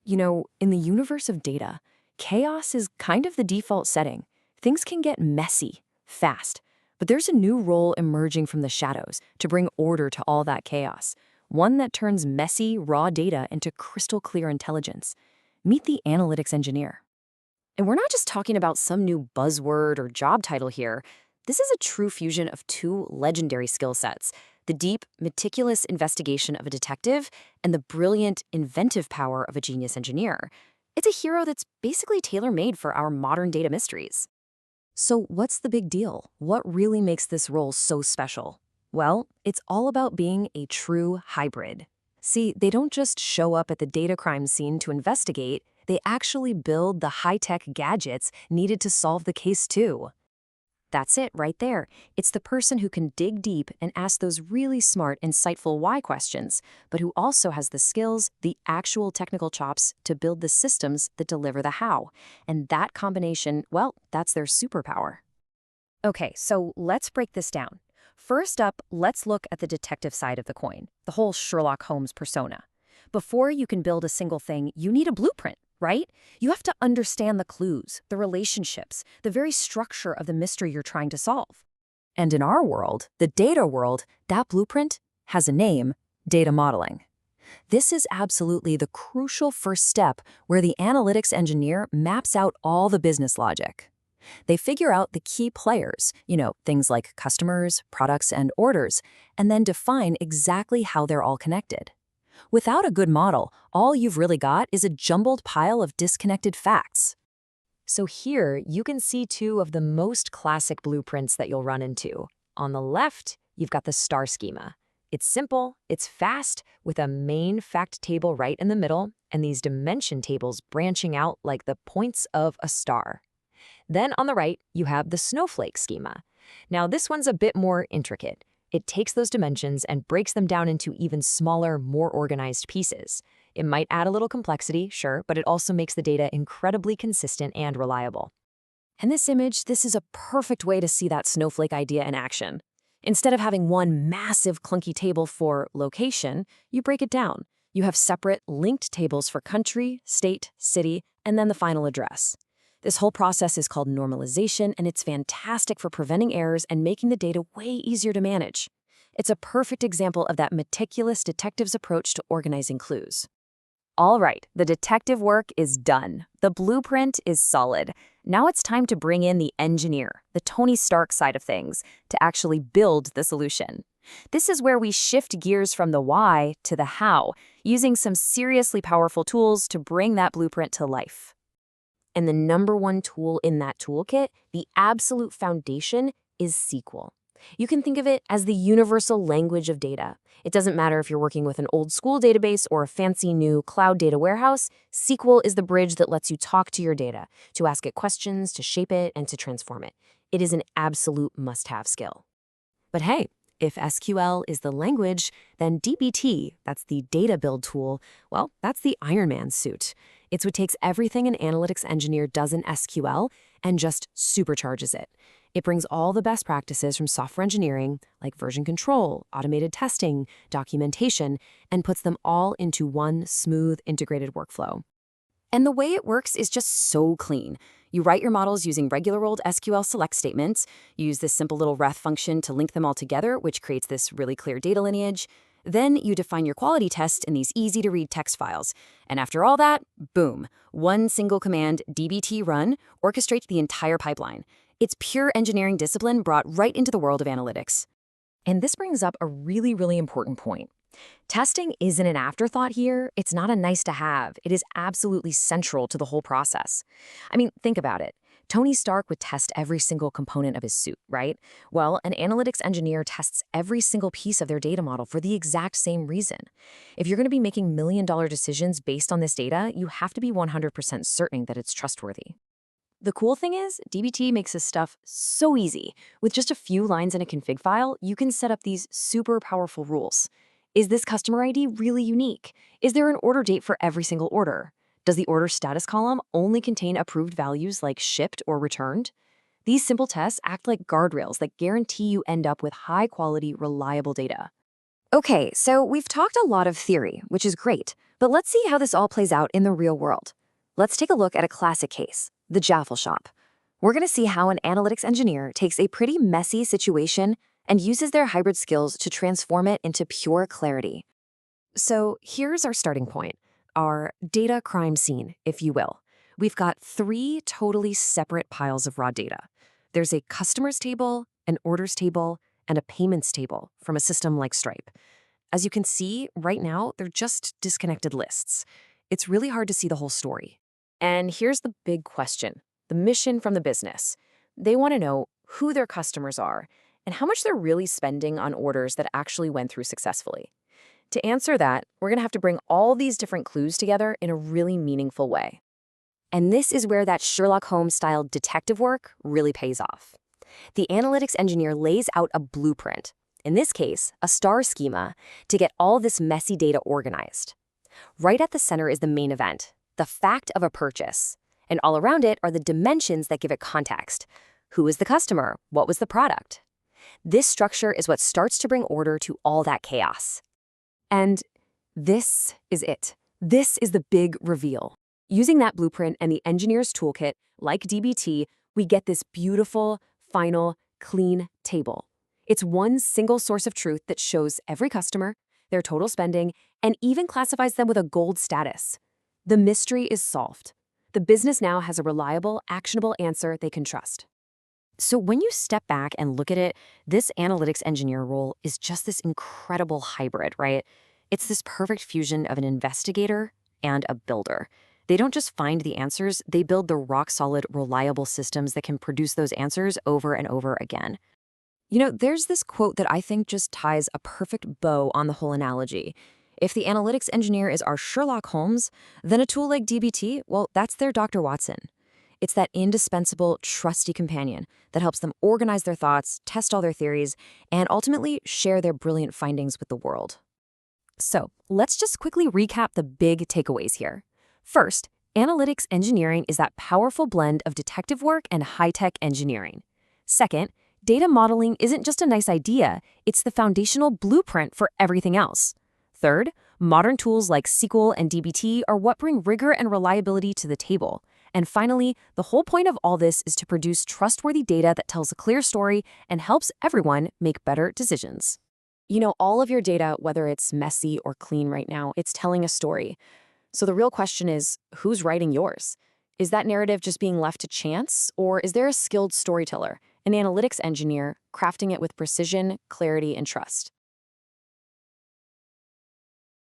In the universe of data, chaos is kind of the default setting. Things can get messy, fast, but there's a new role emerging from the shadows to bring order to all that chaos, one that turns messy, raw data into crystal clear intelligence. Meet the analytics engineer. And we're not just talking about some new buzzword or job title here. This is a true fusion of two legendary skill sets: the deep, meticulous investigation of a detective and the brilliant, inventive power of a genius engineer. It's a hero that's basically tailor-made for our modern data mysteries. So what's the big deal? What really makes this role so special? Well, it's all about being a true hybrid. See, they don't just show up at the data crime scene to investigate, they actually build the high-tech gadgets needed to solve the case too. That's it right there. It's the person who can dig deep and ask those really smart, insightful why questions, but who also has the skills, the actual technical chops to build the systems that deliver the how. And that combination, well, that's their superpower. Okay, so let's break this down. First up, let's look at the detective side of the coin, the whole Sherlock Holmes persona. Before you can build a single thing, you need a blueprint, right? You have to understand the clues, the relationships, the very structure of the mystery you're trying to solve. And in our world, the data world, that blueprint has a name: data modeling. This is absolutely the crucial first step where the analytics engineer maps out all the business logic. They figure out the key players, things like customers, products, and orders, and then define exactly how they're all connected. Without a good model, all you've really got is a jumbled pile of disconnected facts. So here, you can see two of the most classic blueprints that you'll run into. On the left, you've got the star schema. It's simple, it's fast, with a main fact table right in the middle, and these dimension tables branching out like the points of a star. Then on the right, you have the snowflake schema. Now this one's a bit more intricate. It takes those dimensions and breaks them down into even smaller, more organized pieces. It might add a little complexity, sure, but it also makes the data incredibly consistent and reliable. In this image, this is a perfect way to see that snowflake idea in action. Instead of having one massive clunky table for location, you break it down. You have separate, linked tables for country, state, city, and then the final address. This whole process is called normalization, and it's fantastic for preventing errors and making the data way easier to manage. It's a perfect example of that meticulous detective's approach to organizing clues. All right, the detective work is done. The blueprint is solid. Now it's time to bring in the engineer, the Tony Stark side of things, to actually build the solution. This is where we shift gears from the why to the how, using some seriously powerful tools to bring that blueprint to life. And the number one tool in that toolkit, the absolute foundation, is SQL. You can think of it as the universal language of data. It doesn't matter if you're working with an old school database or a fancy new cloud data warehouse, SQL is the bridge that lets you talk to your data, to ask it questions, to shape it, and to transform it. It is an absolute must-have skill. But hey, if SQL is the language, then dbt, that's the data build tool, well, that's the Iron Man suit. It's what takes everything an analytics engineer does in SQL and just supercharges it. It brings all the best practices from software engineering, like version control, automated testing, documentation, and puts them all into one smooth, integrated workflow. And the way it works is just so clean. You write your models using regular old SQL select statements, you use this simple little ref function to link them all together, which creates this really clear data lineage. Then you define your quality test in these easy-to-read text files. And after all that, boom, one single command, dbt run, orchestrates the entire pipeline. It's pure engineering discipline brought right into the world of analytics. And this brings up a really, really important point. Testing isn't an afterthought here. It's not a nice to have. It is absolutely central to the whole process. I mean, think about it. Tony Stark would test every single component of his suit, right? Well, an analytics engineer tests every single piece of their data model for the exact same reason. If you're going to be making million-dollar decisions based on this data, you have to be 100% certain that it's trustworthy. The cool thing is, dbt makes this stuff so easy. With just a few lines in a config file, you can set up these super powerful rules. Is this customer ID really unique? Is there an order date for every single order? Does the order status column only contain approved values like shipped or returned? These simple tests act like guardrails that guarantee you end up with high-quality, reliable data. Okay, so we've talked a lot of theory, which is great, But let's see how this all plays out in the real world. Let's take a look at a classic case, the Jaffle Shop. We're going to see how an analytics engineer takes a pretty messy situation and uses their hybrid skills to transform it into pure clarity. So here's our starting point, our data crime scene, if you will. We've got three totally separate piles of raw data. There's a customers table, an orders table, and a payments table from a system like Stripe. As you can see, right now, they're just disconnected lists. It's really hard to see the whole story. And here's the big question, the mission from the business. They want to know who their customers are and how much they're really spending on orders that actually went through successfully. To answer that, we're going to have to bring all these different clues together in a really meaningful way. And this is where that Sherlock Holmes-style detective work really pays off. The analytics engineer lays out a blueprint, in this case, a star schema, to get all this messy data organized. Right at the center is the main event, the fact of a purchase. And all around it are the dimensions that give it context. Who is the customer? What was the product? This structure is what starts to bring order to all that chaos. And this is it. This is the big reveal. Using that blueprint and the engineer's toolkit, like DBT, we get this beautiful, final, clean table. It's one single source of truth that shows every customer, their total spending, and even classifies them with a gold status. The mystery is solved. The business now has a reliable, actionable answer they can trust. So when you step back and look at it, this analytics engineer role is just this incredible hybrid, right? It's this perfect fusion of an investigator and a builder. They don't just find the answers, they build the rock-solid, reliable systems that can produce those answers over and over again. You know, there's this quote that I think just ties a perfect bow on the whole analogy. If the analytics engineer is our Sherlock Holmes, then a tool like DBT, well, that's their Dr. Watson. It's that indispensable, trusty companion that helps them organize their thoughts, test all their theories, and ultimately share their brilliant findings with the world. So, let's just quickly recap the big takeaways here. First, analytics engineering is that powerful blend of detective work and high-tech engineering. Second, data modeling isn't just a nice idea, it's the foundational blueprint for everything else. Third, modern tools like SQL and DBT are what bring rigor and reliability to the table. And finally, the whole point of all this is to produce trustworthy data that tells a clear story and helps everyone make better decisions. You know, all of your data, whether it's messy or clean right now, it's telling a story. So the real question is, who's writing yours? Is that narrative just being left to chance, or is there a skilled storyteller, an analytics engineer, crafting it with precision, clarity, and trust?